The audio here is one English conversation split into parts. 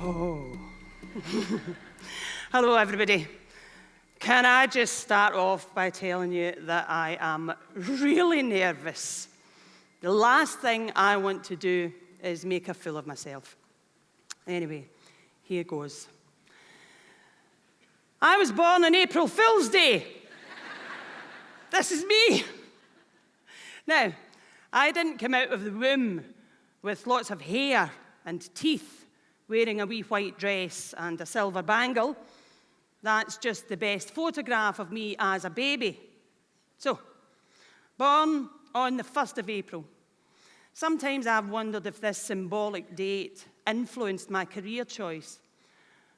Oh. Hello, everybody. Can I just start off by telling you that I am really nervous? The last thing I want to do is make a fool of myself. Anyway, here goes. I was born on April Fool's Day. This is me. Now, I didn't come out of the womb with lots of hair and teeth, wearing a wee white dress and a silver bangle. That's just the best photograph of me as a baby. So, born on the 1st of April. Sometimes I've wondered if this symbolic date influenced my career choice.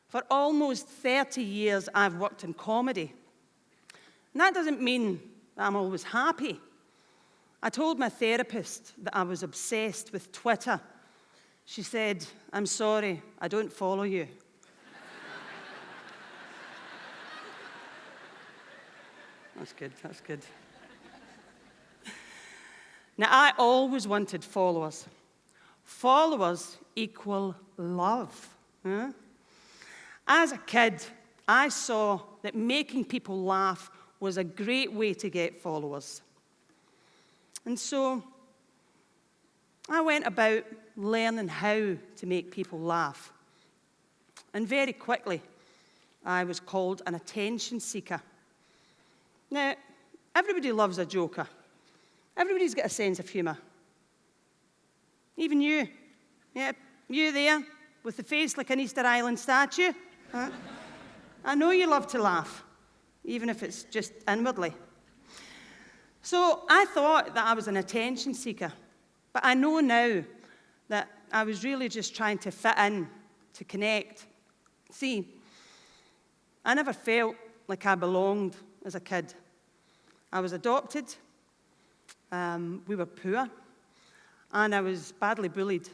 For almost 30 years, I've worked in comedy. And that doesn't mean that I'm always happy. I told my therapist that I was obsessed with Twitter. She said, "I'm sorry, I don't follow you." That's good, that's good. Now, I always wanted followers. Followers equal love. Huh? As a kid, I saw that making people laugh was a great way to get followers. And so I went about learning how to make people laugh. And very quickly, I was called an attention seeker. Now, everybody loves a joker. Everybody's got a sense of humour. Even you. Yeah, you there, with the face like an Easter Island statue. Huh? I know you love to laugh, even if it's just inwardly. So I thought that I was an attention seeker. But I know now that I was really just trying to fit in, to connect. See, I never felt like I belonged as a kid. I was adopted, we were poor, and I was badly bullied.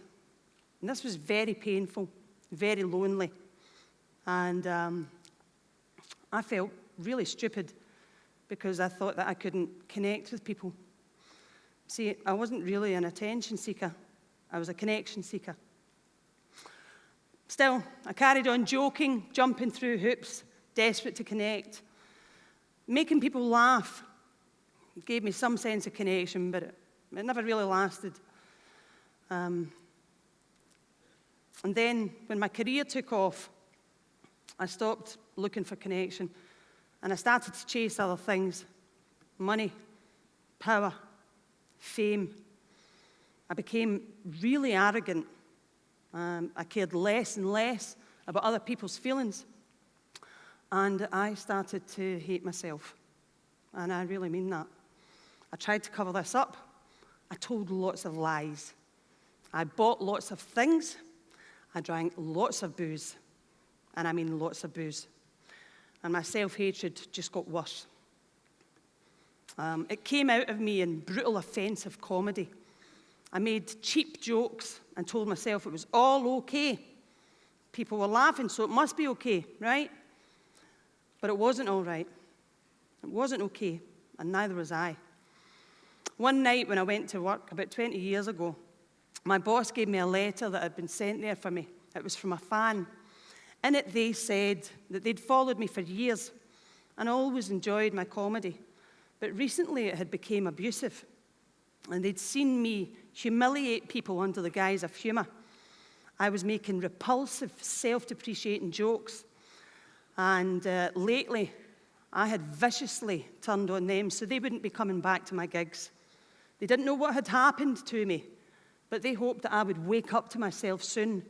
And this was very painful, very lonely. And I felt really stupid because I thought that I couldn't connect with people. See, I wasn't really an attention seeker. I was a connection seeker. Still, I carried on joking, jumping through hoops, desperate to connect. Making people laugh gave me some sense of connection, but it never really lasted. And then, when my career took off, I stopped looking for connection, and I started to chase other things: money, power, fame. I became really arrogant. I cared less and less about other people's feelings. And I started to hate myself. And I really mean that. I tried to cover this up. I told lots of lies. I bought lots of things. I drank lots of booze. And I mean lots of booze. And my self-hatred just got worse. It came out of me in brutal, offensive comedy. I made cheap jokes and told myself it was all okay. People were laughing, so it must be okay, right? But it wasn't all right. It wasn't okay, and neither was I. One night when I went to work, about 20 years ago, my boss gave me a letter that had been sent there for me. It was from a fan. In it, they said that they'd followed me for years and always enjoyed my comedy. But recently it had become abusive, and they'd seen me humiliate people under the guise of humour. I was making repulsive, self-depreciating jokes, and lately I had viciously turned on them so they wouldn't be coming back to my gigs. They didn't know what had happened to me, but they hoped that I would wake up to myself soon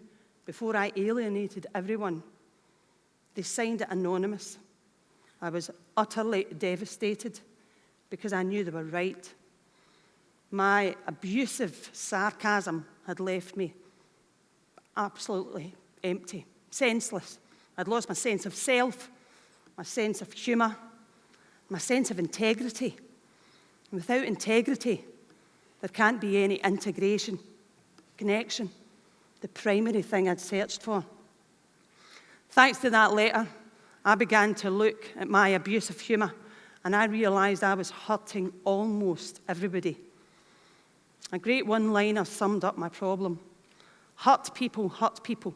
before I alienated everyone. They signed it anonymous. I was utterly devastated, because I knew they were right. My abusive sarcasm had left me absolutely empty, senseless. I'd lost my sense of self, my sense of humour, my sense of integrity. And without integrity, there can't be any integration, connection, the primary thing I'd searched for. Thanks to that letter, I began to look at my abusive humour, and I realised I was hurting almost everybody. A great one-liner summed up my problem. Hurt people hurt people.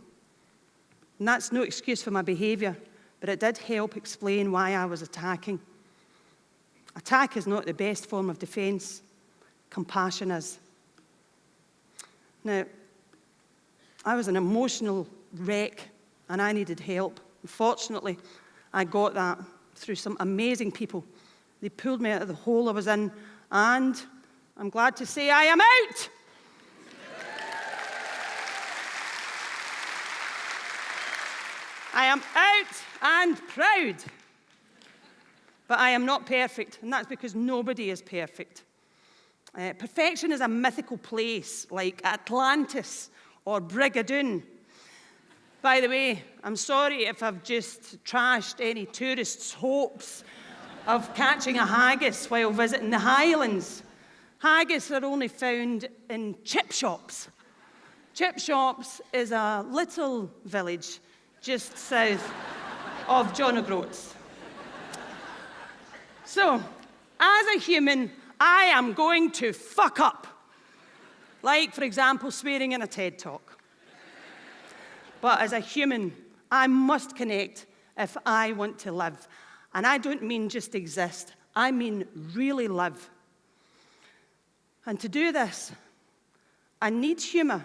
And that's no excuse for my behaviour, but it did help explain why I was attacking. Attack is not the best form of defence. Compassion is. Now, I was an emotional wreck, and I needed help. Fortunately, I got that through some amazing people. They pulled me out of the hole I was in, and I'm glad to say I am out! I am out and proud. But I am not perfect, and that's because nobody is perfect. Perfection is a mythical place like Atlantis or Brigadoon. By the way, I'm sorry if I've just trashed any tourists' hopes of catching a haggis while visiting the Highlands. Haggis are only found in chip shops. Chip shops is a little village just south of John O'Groats. So, as a human, I am going to fuck up. Like, for example, swearing in a TED Talk. But as a human, I must connect if I want to live. And I don't mean just exist, I mean really live. And to do this, I need humour.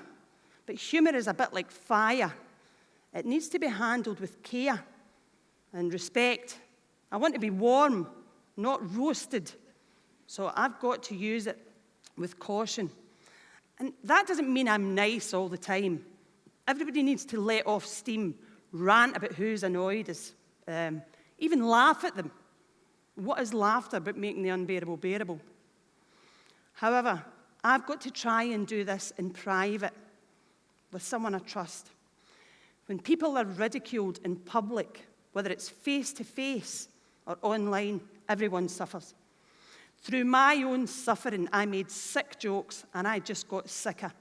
But humour is a bit like fire. It needs to be handled with care and respect. I want to be warm, not roasted. So I've got to use it with caution. And that doesn't mean I'm nice all the time. Everybody needs to let off steam, rant about who's annoyed, even laugh at them. What is laughter but making the unbearable bearable? However, I've got to try and do this in private with someone I trust. When people are ridiculed in public, whether it's face-to-face or online, everyone suffers. Through my own suffering, I made sick jokes, and I just got sicker.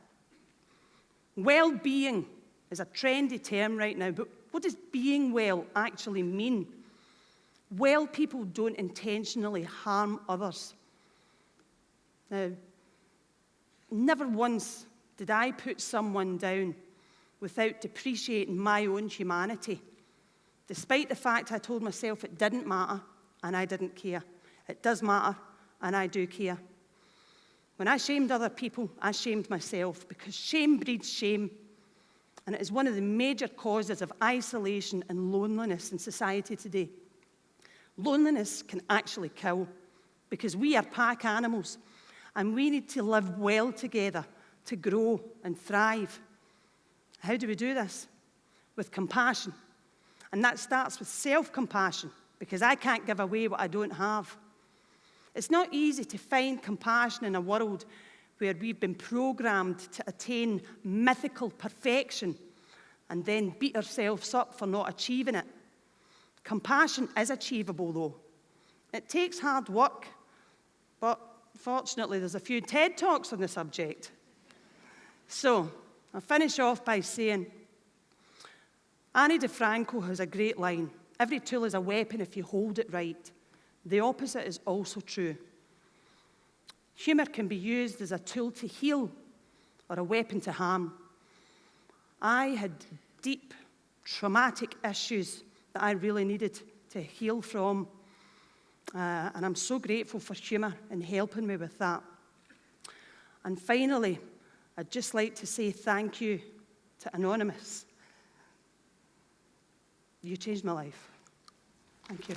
Well-being is a trendy term right now, but what does being well actually mean? Well people don't intentionally harm others. Now, never once did I put someone down without depreciating my own humanity, despite the fact I told myself it didn't matter, and I didn't care. It does matter, and I do care. When I shamed other people, I shamed myself, because shame breeds shame, and it is one of the major causes of isolation and loneliness in society today. Loneliness can actually kill, because we are pack animals, and we need to live well together to grow and thrive. How do we do this? With compassion. And that starts with self-compassion, because I can't give away what I don't have. It's not easy to find compassion in a world where we've been programmed to attain mythical perfection and then beat ourselves up for not achieving it. Compassion is achievable, though. It takes hard work, but fortunately there's a few TED Talks on the subject. So, I'll finish off by saying, Annie DeFranco has a great line. Every tool is a weapon if you hold it right. The opposite is also true. Humour can be used as a tool to heal or a weapon to harm. I had deep, traumatic issues that I really needed to heal from, and I'm so grateful for humour in helping me with that. And finally, I'd just like to say thank you to Anonymous. You changed my life. Thank you.